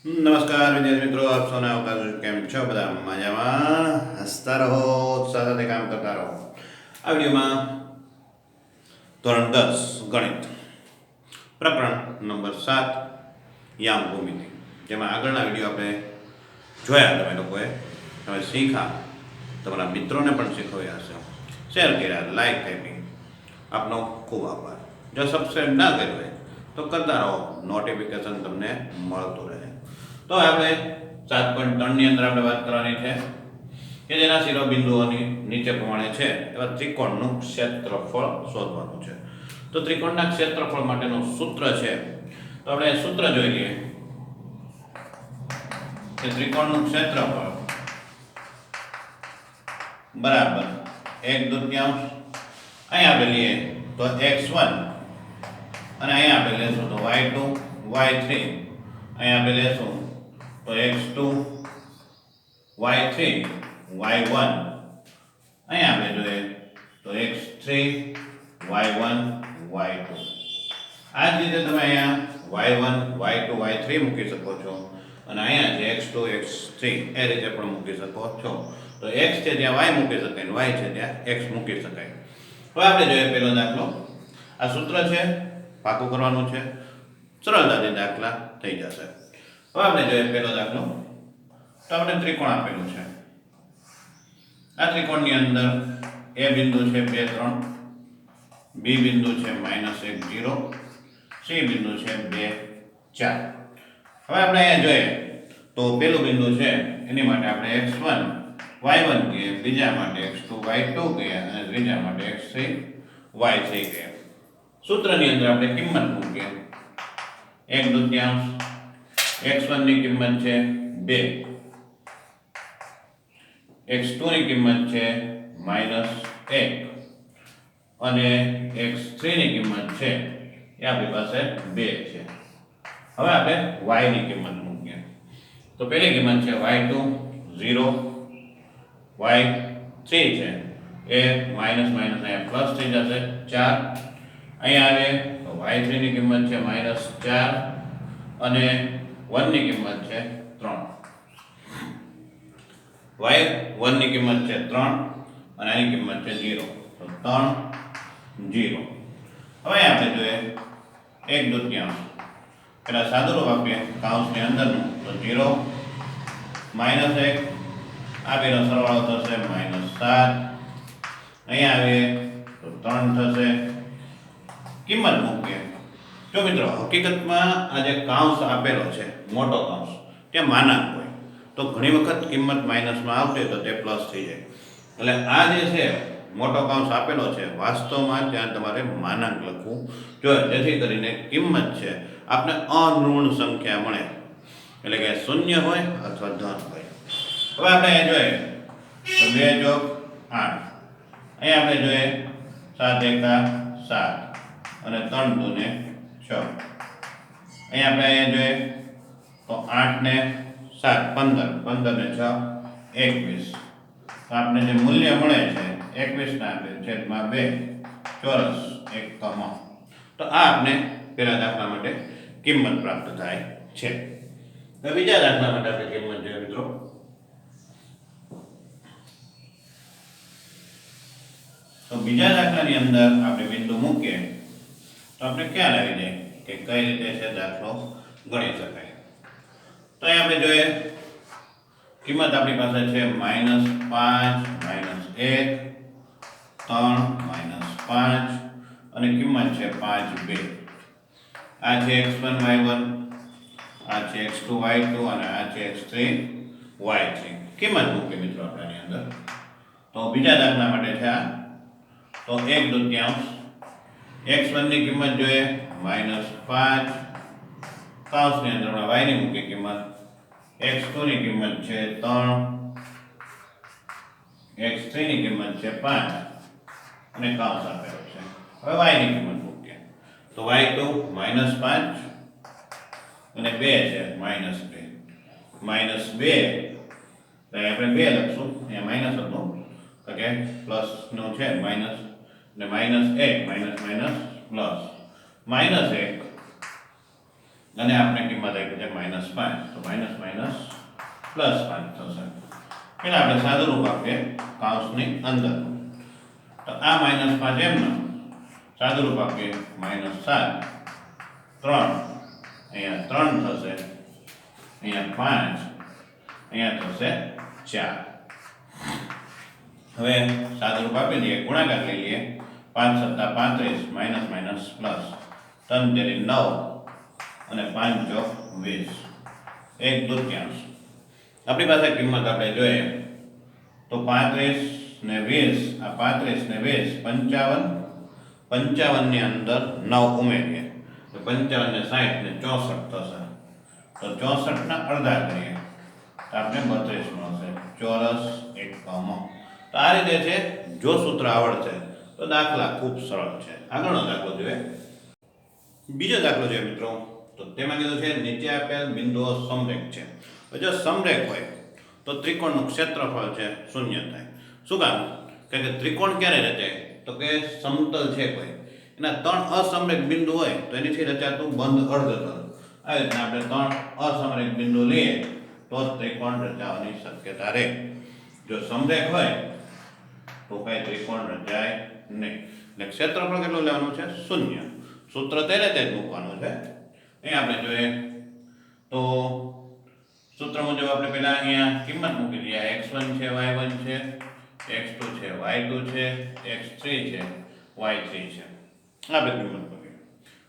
નમસ્કાર વિદ્યાર્થી મિત્રો, આપ સૌને આવકાર કેમ છો? બધા મજામાં? હસતા રહો, ઉત્સાહ સાથે કામ કરતા રહો. આ વિડીયોમાં ધોરણ 10 ગણિત પ્રકરણ નંબર 7 યામ ભૂમિતિ, જેમાં આગળના વિડીયો આપણે જોયા, તમે લોકોએ તમે શીખા, તમારા મિત્રોને પણ શીખવ્યા હશે, શેર કર્યા, લાઈક ટાઈપિંગ. આપનો ખૂબ આભાર. જો સબસ્ક્રાઈબ ના કર્યો હોય તો કરતા રહો, નોટિફિકેશન તમને મળતું રહે. તો આપણે 7.3 ની અંદર આપણે વાત કરવાની છે કે જેના શિરોબિંદુઓની નીચે પ્રમાણે છે એવા ત્રિકોણનું ક્ષેત્રફળ શોધવાનું છે. તો ત્રિકોણના ક્ષેત્રફળ માટેનું સૂત્ર છે, તો આપણે સૂત્ર જોઈ લઈએ કે ત્રિકોણનું ક્ષેત્રફળ બરાબર 1/2. અહીં આપણે લઈએ તો x1 અને અહીં આપણે લેશું તો y2 y3. અહીં આપણે લેશું તો x2 y3 y1. અહીં આપણે જોઈએ તો x3 y1 y2. આ જ રીતે તમે અહીંયા y1 y2 y3 મૂકી શકો છો અને અહીંયા છે x2 x3 એ રીતે પણ મૂકી શકો છો. તો x છે ત્યાં y મૂકી શકાય, y છે ત્યાં x મૂકી શકાય. હવે આપણે જોઈએ પહેલો દાખલો. આ સૂત્ર છે, પાકું કરવાનું છે, સરળતાથી દાખલા થઈ જશે. હવે આપણે જોઈએ પહેલો દાખલો. તો આપણે ત્રિકોણ આપેલું છે. આ ત્રિકોણની અંદર a બિંદુ છે 2 3, b બિંદુ છે -1 0, c બિંદુ છે 2 4. હવે આપણે અહીંયા જોઈએ તો પહેલું બિંદુ છે એની માટે આપણે x1 y1 કહીએ, બીજા માટે x2 y2 કહીએ અને ત્રીજા માટે x3 y3 કહીએ. સૂત્રની અંદર આપણે કિંમત મૂકીએ. 1/2. x1 ની કિંમત છે 2, x2 ની કિંમત છે -1 અને x3 ની કિંમત છે એ આપણી પાસે 2 છે. હવે આપણે y ની કિંમત મૂકીએ. તો પહેલી કિંમત છે y2 0, y3 છે એ માઇનસ અહીંયા પ્લસ થઈ જશે 4. અહીંયા આવે તો y3 ની કિંમત છે -4 અને 1 ની કિંમત છે 3. y1 ની કિંમત છે 3 અને આની કિંમત છે 0. તો 3 0. હવે આપણે જોઈએ 1/2. પેલા સાદુરૂપ આપીએ કૌંસની અંદરનું તો 0 -1, આ બેનો સરવાળો થશે -7. અહીંયા આવીએ તો 3 થશે. કિંમત મૂકીએ. જો મિત્રો હકીકતમાં આ જે કૌંસ આપેલો છે, મોટો કૌંસ, ત્યાં માનાંક હોય તો ઘણી વખત કિંમત માઇનસમાં આવતી હોય તો તે પ્લસ થઈ જાય. એટલે આ જે છે મોટો કૌંસ આપેલો છે, વાસ્તવમાં ત્યાં તમારે માનાંક લખવું જોઈએ, જેથી કરીને કિંમત છે આપને અઋણ સંખ્યા મળે, એટલે કે શૂન્ય હોય અથવા ધન હોય. હવે આપણે અહીંયા જોઈએ તો 2 ચોક 8. અહીંયા આપણે જોઈએ 7 એકા 7 અને 3 દૂને 6. અહીંયા આપણે જોઈએ તો 8 ને 7 15, 15 ને 6 21. તો આપણે જે મૂલ્ય મળે છે 21/2 ચોરસ એકમ. તો આ આપણે પહેલા દાખલા માટે કિંમત પ્રાપ્ત થાય છે. તો બીજા દાખલા માટે આપણે કિંમત જોઈએ મિત્રો. તો બીજા દાખલાની અંદર આપણે બિંદુ મૂકીએ તો આપણે ખ્યાલ આવી જાય કે કઈ રીતે છે દાખલો ગણી શકાય. તો અહીં આપણે જોઈએ કિંમત આપણી પાસે છે -5 -1 3 -5 અને કિંમત છે 5 2. આ છે x1 y1, આ છે x2 y2 અને આ છે x3 y3. કિંમત મૂકીએ મિત્રો આપણે આની અંદર. તો બીજા દાખલા માટે છે આ તો 1/2. x1 ની કિંમત જોઈએ -5, કૌંસની અંદર y ની મૂકી કિંમત, x2 ની કિંમત છે 3, x3 ની કિંમત છે 5 અને કૌંસ આપેલો છે. હવે y ની કિંમત મૂકીએ તો y2 -5 અને 2 છે -2. -2 તો આપણે 2 લખશું, અહીંયા માઈનસ હતું તો કે પ્લસ નો છે માઈનસ ને -1 માઈનસ પ્લસ -1 અને આપણે કિંમત આપી છે -5, તો માઇનસ માઇનસ +5 થશે. એટલે આપણે સાદું રૂપ આપીએ કૌંસની અંદર. તો આ -5 એમનો સાદું રૂપ આપીએ -7, 3, અહીંયા 3 થશે, અહીંયા 5, અહીંયા થશે 4. હવે સાદું રૂપ આપી દઈએ, ગુણાકાર લઈ લઈએ. 5 + 35 માઇનસ માઇનસ પ્લસ 3 તેરી 9 અને 5 ચોક 20, 1/2. આપણી પાસે કિંમત આપણે જોઈએ તો 35 ને 20, આ 35 ને 20 55, 55 ની અંદર 9 ઉમેરીએ તો 55 ને 60 ને 64 થશે. તો 64 ના અડધા કરીએ તો આપણે 32 મળશે. ચોરસ એકમ. તો આ રીતે છે. જો સૂત્ર આવડશે તો દાખલા ખૂબ સરળ છે. આગળનો દાખલો જોઈએ. બીજો દાખલો જોઈએ મિત્રો. તો તેમાં કીધું છે નીચે આપેલ બિંદુઓ સમરેખ છે. જો સમરેખ હોય તો ત્રિકોણનું ક્ષેત્રફળ છે 0 થાય. શું કામ? કારણ કે ત્રિકોણ ક્યારે રચાય? તો કે સમતલ છે કોઈ, એના 3 અસમરેખ બિંદુ હોય તો એનીથી રચાતું બંધ અર્ધતલ. આ રીતના આપણે 3 અસમરેખ બિંદુ લઈએ તો ત્રિકોણ રચાવાની શક્યતા રહે. જો સમરેખ હોય તો કઈ ત્રિકોણ રચાય નહીં. એટલે ક્ષેત્રફળ કેટલું લેવાનું છે? 0. સૂત્ર તેને તે જ મૂકવાનું છે. અહીં આપણે જોઈએ તો સૂત્ર મુજબ આપણે પહેલા અહીંયા કિંમત મૂકી દઈએ. x1 છે, y1 છે, x2 છે, y2 છે, x3 છે, y3 છે. આપણે કિંમત મૂકીએ.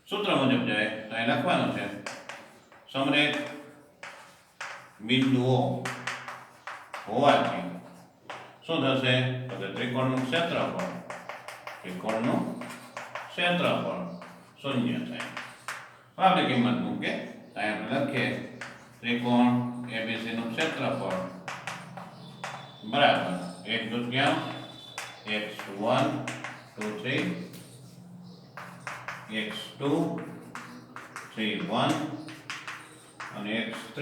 સૂત્ર મુજબ જાય તો અહીં લખવાનું છે સમરેખ બિંદુઓ હોવાથી શું થશે? તો કે ત્રિકોણનું ક્ષેત્રફળ 0 થાય. આપણે કિંમત મૂકીએ. અહીં આપણે લખીએ ત્રિકોણ ABC નું ક્ષેત્રફળ બરાબર 1/2 x1 2 3 x2 3 1 અને x3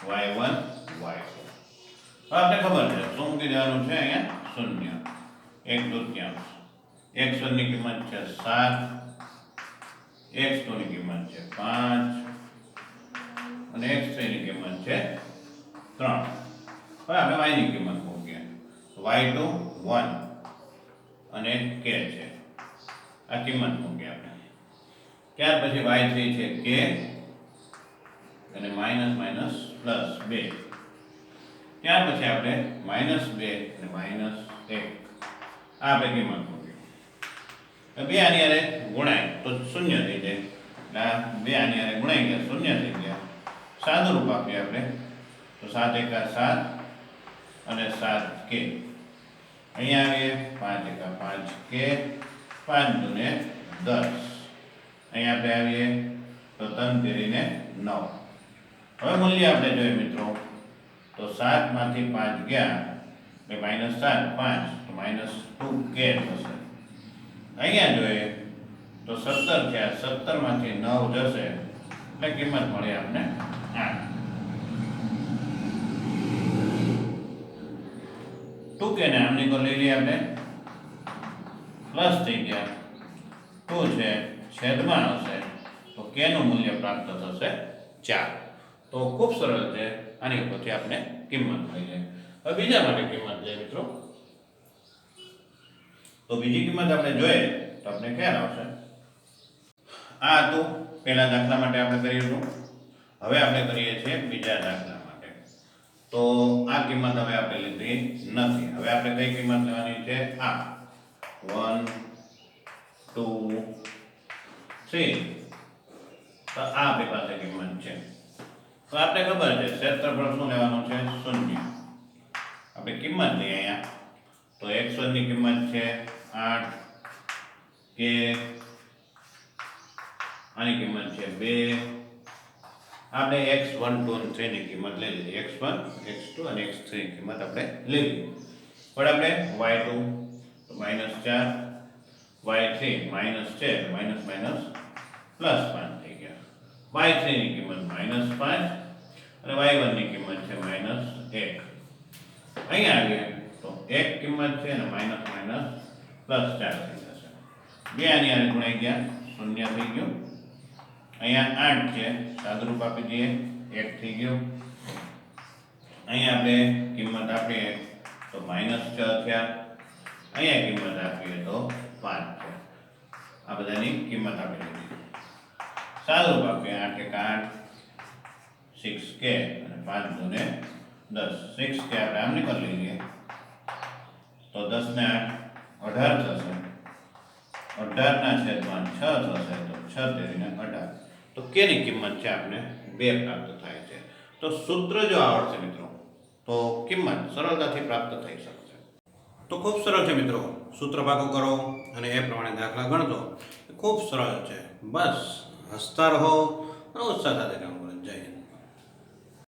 y1 y2. આપણે ખબર છે શું મૂકી દેવાનું છે? અહીંયા 0, 1/2. x1 ની કિંમત છે 7, x2 ની કિંમત છે 5 અને x3 ની કિંમત છે 3. હવે આપણે y ની કિંમત મૂકીએ. y2 1 અને k છે. આ કિંમત મૂકીએ આપણે. ત્યાર પછી y3 છે k અને માઇનસ માઇનસ પ્લસ 2. ત્યાર પછી આપણે -2 અને -1 આ આપણે કિંમત મૂકી. બે આની હારે ગુણાય તો 0 થઈ જાય. એટલે બે આની હારે ગુણાઈ ગયા 0 થઈ ગયા. સાદું રૂપ આપીએ આપણે તો 7 × 7 અને 7k. અહીંયા આવીએ 5 × 5k, 5 × 10. અહીંયા આપણે આવીએ તો 3 તેરીને 9. હવે મૂલ્ય આપણે જોઈએ મિત્રો તો 7 માંથી 5 ગયા એટલે -7, 5 તો -2k થશે. અહીંયા જોઈએ તો 17 છે. 17 માંથી 9 જશે એટલે કિંમત મળી આપણે 8. 2k ને આમની કો લઈ લઈએ આપણે પ્લસ થઈ ગયા. 2 છે છેદમાં આવશે તો k નું મૂલ્ય પ્રાપ્ત થશે 4. તો ખૂબ સરળ છે. આની ઉપરથી આપણે કિંમત મળી જાય. હવે બીજા માટે કિંમત છે મિત્રો. તો બીજી કિંમત આપણે જોઈએ તો આપણે ખ્યાલ આવશે. આ હતું પહેલા દાખલા માટે આપણે કર્યું હતું. હવે આપણે કરીએ છીએ બીજા દાખલા માટે. તો આ કિંમત હવે આપણે લીધી નથી. હવે આપણે કઈ કિંમત લેવાની છે? આ 1 2 3. તો આ આપણી પાસે કિંમત છે. તો આપણે ખબર છે ક્ષેત્રફળ શું લેવાનું છે? 0. આપણે કિંમત લઈએ અહીંયા તો x1 ની કિંમત છે 8, k આની કિંમત છે 2. આપણે x1 2 અને 3 ની કિંમત લઈ લીધી. x1 x2 અને x3 ની કિંમત આપણે લઈ લીધી. પણ આપણે y2 તો -4, y3 માઈનસ છે માઈનસ માઈનસ પ્લસ 5 થઈ ગયા. y3 ની કિંમત -5 અને y1 ની કિંમત છે -1. અહીંયા આવીએ તો એક કિંમત છે અને માઈનસ માઈનસ પ્લસ 4 થઈ જશે. બે આની આને ગુણાઈ ગયા 0 થઈ ગયું. અહીંયા 8 છે, સાદુરૂપ આપી દઈએ, 1 થઈ ગયું. અહીંયા આપણે કિંમત આપીએ તો -6 થયા. અહીંયા કિંમત આપીએ તો 5 છે. આ બધાની કિંમત આપી દીધી. સાદુરૂપ આપીએ 8 એક 8, 6k અને 5 દૂને 10. 6k આપણે આમ નીકળી લઈએ તો 10 ને 8 18 થશે. 18 ના છેદમાં 6 થશે તો 6 તેરીને 18. તો k ની કિંમત છે આપણે 2 પ્રાપ્ત થાય છે. તો સૂત્ર જો આવડશે મિત્રો તો કિંમત સરળતાથી પ્રાપ્ત થઈ શકશે. તો ખૂબ સરળ છે મિત્રો. સૂત્ર ભાગો કરો અને એ પ્રમાણે દાખલા ગણતો ખૂબ સરળ છે. બસ હસતા રહો અને ઉત્સાહ સાથે કામ કરો.